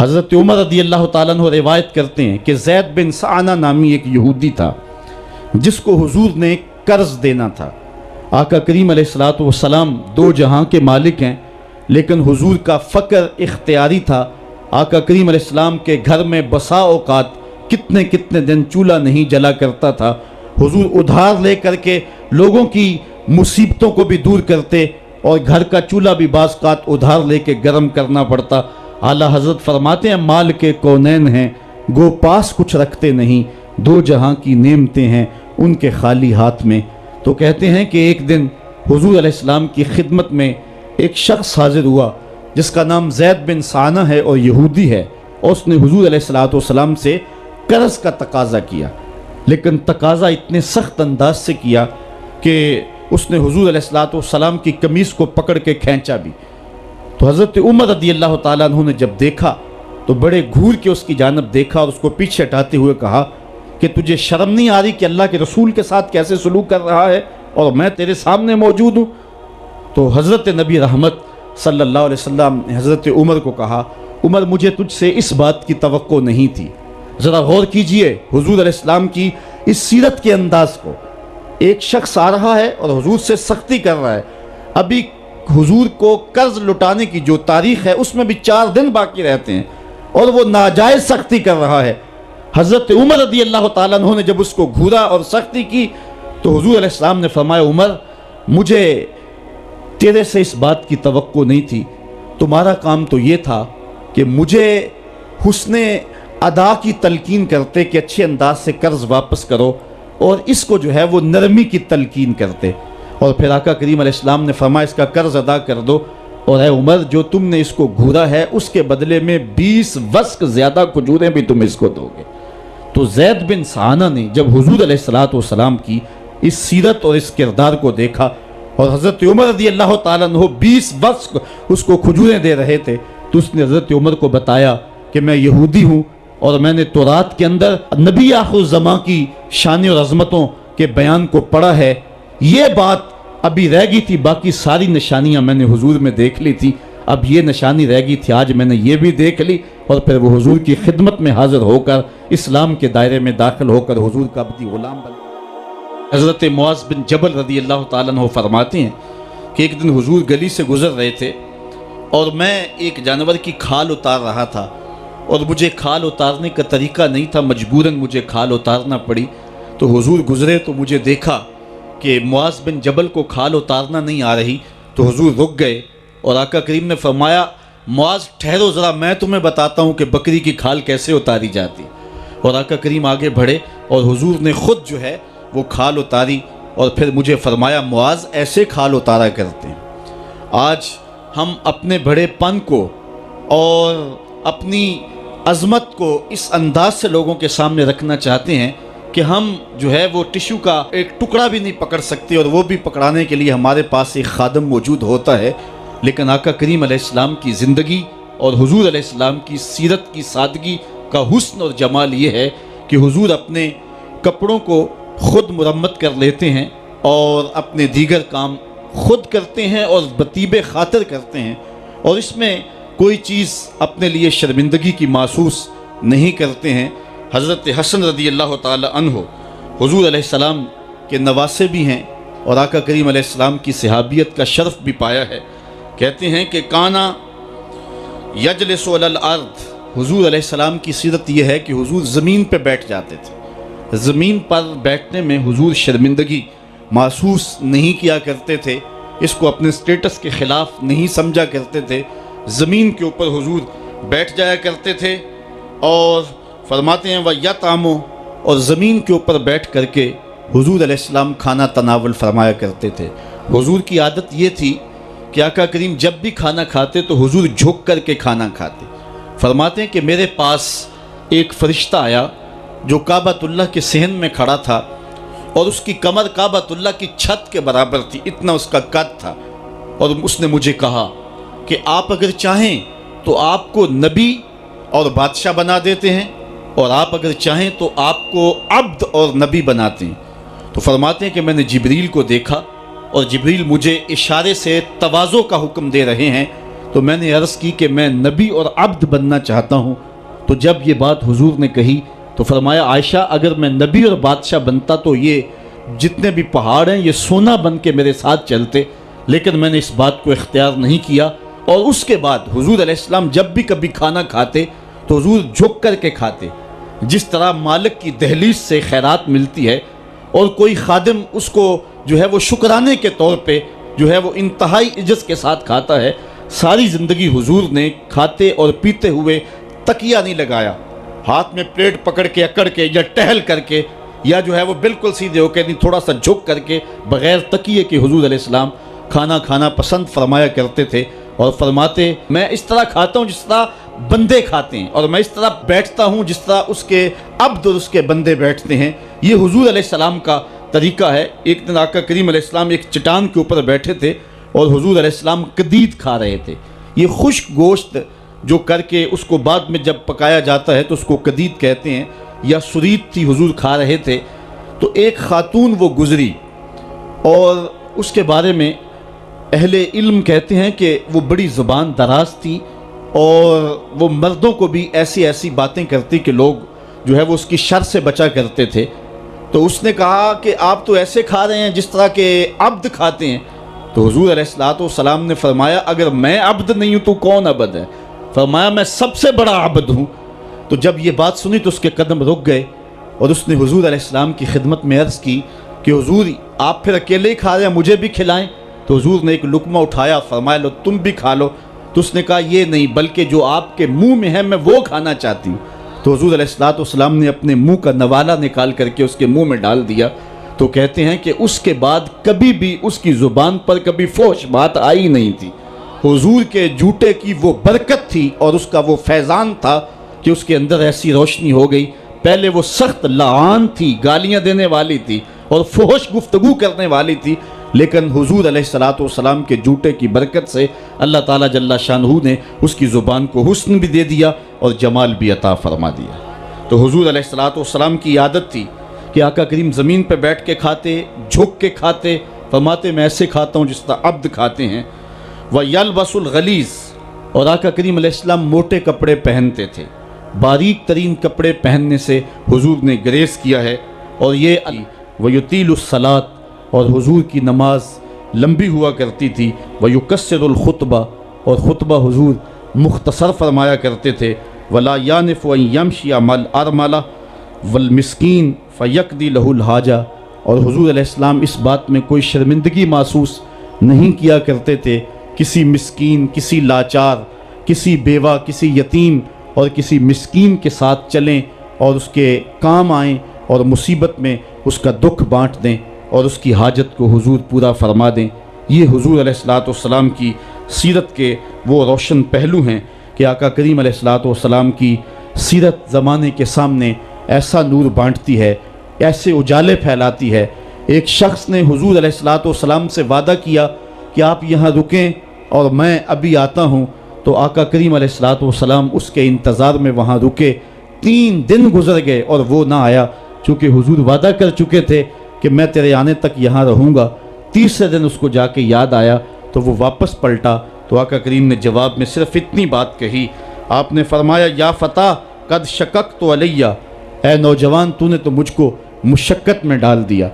حضرت عمر رضی اللہ تعالیٰ عنہ روایت کرتے ہیں کہ زید بن سعانہ نامی ایک یہودی تھا جس کو حضور نے قرض دینا تھا۔ آقا کریم علیہ الصلوۃ والسلام دو جہاں کے مالک ہیں، لیکن حضور کا فقر اختیاری تھا۔ آقا کریم علیہ السلام کے گھر میں بسا اوقات کتنے کتنے دن چولہا نہیں جلا کرتا تھا۔ حضور ادھار لے کر کے لوگوں کی مصیبتوں کو بھی دور کرتے، اور گھر کا چولہا بھی بعض اوقات ادھار لے کے گرم کرنا پڑتا۔ اعلیٰ حضرت فرماتے ہیں مال کے کونین ہیں گو پاس کچھ رکھتے نہیں، دو جہاں کی نعمتیں ہیں ان کے خالی ہاتھ میں۔ تو کہتے ہیں کہ ایک دن حضور علیہ السلام کی خدمت میں ایک شخص حاضر ہوا جس کا نام زید بن سعانہ ہے اور یہودی ہے، اور اس نے حضور علیہ السلام سے قرض کا تقاضا کیا، لیکن تقاضا اتنے سخت انداز سے کیا کہ اس نے حضور علیہ السلام کی قمیص کو پکڑ کے کھینچا بھی۔ تو حضرت عمر رضی اللہ تعالیٰ عنہ نے جب دیکھا تو بڑے گھور کے اس کی جانب دیکھا اور اس کو پیچھے ہٹاتے ہوئے کہا کہ تجھے شرم نہیں آ رہی کہ اللہ کے رسول کے ساتھ کیسے سلوک کر رہا ہے اور میں تیرے سامنے موجود ہوں؟ تو حضرت نبی رحمت صلی اللہ علیہ وسلم نے حضرت عمر کو کہا عمر مجھے تجھ سے اس بات کی توقع نہیں تھی۔ ذرا غور کیجئے حضور علیہ السلام کی اس سیرت کے انداز کو۔ ایک شخص آ رہا ہے اور حضور سے سختی کر رہا ہے، ابھی حضور کو قرض لٹانے کی جو تاریخ ہے اس میں بھی 4 دن باقی رہتے ہیں اور وہ ناجائز سختی کر رہا ہے۔ حضرت عمر رضی اللہ تعالیٰ عنہ نے جب اس کو گھورا اور سختی کی تو حضور علیہ السلام نے فرمایا عمر مجھے تیرے سے اس بات کی توقع نہیں تھی، تمہارا کام تو یہ تھا کہ مجھے حسن ادا کی تلقین کرتے کہ اچھے انداز سے قرض واپس کرو، اور اس کو جو ہے وہ نرمی کی تلقین کرتے، اور پھر آقا کریم علیہ السلام نے فرمایا اس کا قرض ادا کر دو، اور اے عمر جو تم نے اس کو گھورا ہے اس کے بدلے میں 20 وسق زیادہ کھجوریں بھی تم اس کو دو گے۔ تو زید بن سعانہ نے جب حضور علیہ السلام کی اس سیرت اور اس کردار کو دیکھا، اور حضرت عمر رضی اللہ تعالیٰ عنہ 20 وسق اس کو کھجوریں دے رہے تھے، تو اس نے حضرت عمر کو بتایا کہ میں یہودی ہوں اور میں نے تورات کے اندر نبی آخر الزماں کی شان اور عظمتوں کے بیان کو پڑھا ہے، یہ بات ابھی رہ گئی تھی، باقی ساری نشانیاں میں نے حضور میں دیکھ لی تھی، اب یہ نشانی رہ گئی تھی، آج میں نے یہ بھی دیکھ لی، اور پھر وہ حضور کی خدمت میں حاضر ہو کر اسلام کے دائرے میں داخل ہو کر حضور کا عبدی غلام بن۔ حضرت معاذ بن جبل رضی اللہ تعالیٰ عنہ فرماتے ہیں کہ ایک دن حضور گلی سے گزر رہے تھے اور میں ایک جانور کی کھال اتار رہا تھا، اور مجھے کھال اتارنے کا طریقہ نہیں تھا، مجبوراً مجھے کھال اتارنا پڑی۔ تو حضور گزرے تو مجھے دیکھا کہ معاذ بن جبل کو کھال اتارنا نہیں آ رہی، تو حضور رک گئے اور آقا کریم نے فرمایا معاذ ٹھہرو ذرا میں تمہیں بتاتا ہوں کہ بکری کی کھال کیسے اتاری جاتی، اور آقا کریم آگے بڑھے اور حضور نے خود جو ہے وہ کھال اتاری، اور پھر مجھے فرمایا معاذ ایسے کھال اتارا کرتے ہیں۔ آج ہم اپنے بڑے پن کو اور اپنی عظمت کو اس انداز سے لوگوں کے سامنے رکھنا چاہتے ہیں کہ ہم جو ہے وہ ٹشو کا ایک ٹکڑا بھی نہیں پکڑ سکتے، اور وہ بھی پکڑانے کے لیے ہمارے پاس ایک خادم موجود ہوتا ہے، لیکن آقا کریم علیہ السلام کی زندگی اور حضور علیہ السلام کی سیرت کی سادگی کا حسن اور جمال یہ ہے کہ حضور اپنے کپڑوں کو خود مرمت کر لیتے ہیں اور اپنے دیگر کام خود کرتے ہیں اور بطیب خاطر کرتے ہیں، اور اس میں کوئی چیز اپنے لیے شرمندگی کی محسوس نہیں کرتے ہیں۔ حضرت حسن رضی اللہ تعالی عنہ حضور علیہ السلام کے نواسے بھی ہیں اور آقا کریم علیہ السلام کی صحابیت کا شرف بھی پایا ہے۔ کہتے ہیں کہ کانا یجلس علی الارض، حضور علیہ السلام کی سیرت یہ ہے کہ حضور زمین پہ بیٹھ جاتے تھے، زمین پر بیٹھنے میں حضور شرمندگی محسوس نہیں کیا کرتے تھے، اس کو اپنے سٹیٹس کے خلاف نہیں سمجھا کرتے تھے، زمین کے اوپر حضور بیٹھ جایا کرتے تھے، اور فرماتے ہیں وَيَطْعَمُ، اور زمین کے اوپر بیٹھ کر کے حضور علیہ السلام کھانا تناول فرمایا کرتے تھے۔ حضور کی عادت یہ تھی کہ آقا کریم جب بھی کھانا کھاتے تو حضور جھک کر کے کھانا کھاتے۔ فرماتے ہیں کہ میرے پاس ایک فرشتہ آیا جو کعبۃ اللہ کے صحن میں کھڑا تھا، اور اس کی کمر کعبۃ اللہ کی چھت کے برابر تھی، اتنا اس کا قد تھا، اور اس نے مجھے کہا کہ آپ اگر چاہیں تو آپ کو نبی اور بادشاہ بنا دیتے ہیں، اور آپ اگر چاہیں تو آپ کو عبد اور نبی بناتے ہیں۔ تو فرماتے ہیں کہ میں نے جبریل کو دیکھا، اور جبریل مجھے اشارے سے تواضع کا حکم دے رہے ہیں، تو میں نے عرض کی کہ میں نبی اور عبد بننا چاہتا ہوں۔ تو جب یہ بات حضور نے کہی تو فرمایا عائشہ اگر میں نبی اور بادشاہ بنتا تو یہ جتنے بھی پہاڑ ہیں یہ سونا بن کے میرے ساتھ چلتے، لیکن میں نے اس بات کو اختیار نہیں کیا۔ اور اس کے بعد حضور علیہ السلام جب بھی کبھی کھانا کھاتے تو حضور جھک کر کے کھاتے، جس طرح مالک کی دہلیز سے خیرات ملتی ہے اور کوئی خادم اس کو جو ہے وہ شکرانے کے طور پہ جو ہے وہ انتہائی عجز کے ساتھ کھاتا ہے، ساری زندگی حضور نے کھاتے اور پیتے ہوئے تکیہ نہیں لگایا، ہاتھ میں پلیٹ پکڑ کے اکڑ کے یا ٹہل کر کے یا جو ہے وہ بالکل سیدھے ہو کے نہیں، تھوڑا سا جھک کر کے بغیر تکیے کے حضور علیہ السلام کھانا پسند فرمایا کرتے تھے، اور فرماتے میں اس طرح کھاتا ہوں جس طرح بندے کھاتے ہیں، اور میں اس طرح بیٹھتا ہوں جس طرح اس کے عبد اور اس کے بندے بیٹھتے ہیں۔ یہ حضور علیہ السلام کا طریقہ ہے۔ ایک دن آقا کریم علیہ السلام ایک چٹان کے اوپر بیٹھے تھے اور حضور علیہ السلام قدید کھا رہے تھے۔ یہ خشک گوشت جو کر کے اس کو بعد میں جب پکایا جاتا ہے تو اس کو قدید کہتے ہیں، یا سرید تھی، حضور کھا رہے تھے۔ تو ایک خاتون وہ گزری اور اس کے بارے میں اہل علم کہتے ہیں کہ وہ بڑی زبان دراز تھی اور وہ مردوں کو بھی ایسی باتیں کرتی کہ لوگ جو ہے وہ اس کی شر سے بچا کرتے تھے۔ تو اس نے کہا کہ آپ تو ایسے کھا رہے ہیں جس طرح کہ عبد کھاتے ہیں۔ تو حضور علیہ السلام نے فرمایا اگر میں عبد نہیں ہوں تو کون عبد ہے؟ فرمایا میں سب سے بڑا عبد ہوں۔ تو جب یہ بات سنی تو اس کے قدم رک گئے اور اس نے حضور علیہ السلام کی خدمت میں عرض کی کہ حضور آپ پھر اکیلے ہی کھا رہے ہیں، مجھے بھی کھلائیں۔ تو حضور نے ایک لقمہ اٹھایا، فرمایا لو تم بھی کھا لو۔ تو اس نے کہا یہ نہیں، بلکہ جو آپ کے منہ میں ہے میں وہ کھانا چاہتی ہوں۔ تو حضور علیہ السلام نے اپنے منہ کا نوالا نکال کر کے اس کے منہ میں ڈال دیا۔ تو کہتے ہیں کہ اس کے بعد کبھی بھی اس کی زبان پر کبھی فحش بات آئی نہیں تھی۔ حضور کے جوٹے کی وہ برکت تھی اور اس کا وہ فیضان تھا کہ اس کے اندر ایسی روشنی ہو گئی۔ پہلے وہ سخت لعان تھی، گالیاں دینے والی تھی اور فحش گفتگو کرنے والی تھی، لیکن حضور علیہ السلام کے جوٹے کی برکت سے اللہ تعالیٰ جل شانہ نے اس کی زبان کو حسن بھی دے دیا اور جمال بھی عطا فرما دیا۔ تو حضور علیہ السلام کی عادت تھی کہ آقا کریم زمین پہ بیٹھ کے کھاتے، جھک کے کھاتے، فرماتے میں ایسے کھاتا ہوں جس طرح عبد کھاتے ہیں۔ وَيَلْبَسُ الْغَلِيظ، اور آقا کریم علیہ السلام موٹے کپڑے پہنتے تھے، باریک ترین کپڑے پہننے سے حضور نے گریز کیا ہے۔ اور یہ وَيُطِيلُ الصَّلَاةَ، اور حضور کی نماز لمبی ہوا کرتی تھی۔ وَيُكَسِّرُ الْخُطْبَةَ، اور خطبہ حضور مختصر فرمایا کرتے تھے۔ وَلَا يَانِفُ أَن يَمْشِيَ مَعَ الْأَرْمَلَةِ وَالْمِسْكِينِ فَيَقْضِي لَهُ الْحَاجَةَ، اور حضور علیہ السلام اس بات میں کوئی شرمندگی محسوس نہیں کیا کرتے تھے کسی مسکین، کسی لاچار، کسی بیوہ، کسی یتیم اور کسی مسکین کے ساتھ چلیں اور اس کے کام آئیں اور مصیبت میں اس کا دکھ بانٹ دیں اور اس کی حاجت کو حضور پورا فرما دیں۔ یہ حضور علیہ السلام کی سیرت کے وہ روشن پہلو ہیں کہ آقا کریم علیہ السلام کی سیرت زمانے کے سامنے ایسا نور بانٹتی ہے، ایسے اجالے پھیلاتی ہے۔ ایک شخص نے حضور علیہ السلام سے وعدہ کیا کہ آپ یہاں رکیں اور میں ابھی آتا ہوں، تو آقا کریم علیہ السلام اس کے انتظار میں وہاں رکے۔ 3 دن گزر گئے اور وہ نہ آیا، چونکہ حضور وعدہ کر چکے تھے کہ میں تیرے آنے تک یہاں رہوں گا۔ تیسرے دن اس کو جا کے یاد آیا تو وہ واپس پلٹا، تو آقا کریم نے جواب میں صرف اتنی بات کہی، آپ نے فرمایا یا فتیٰ قد شککت علیہ، اے نوجوان تو نے تو مجھ کو مشقت میں ڈال دیا۔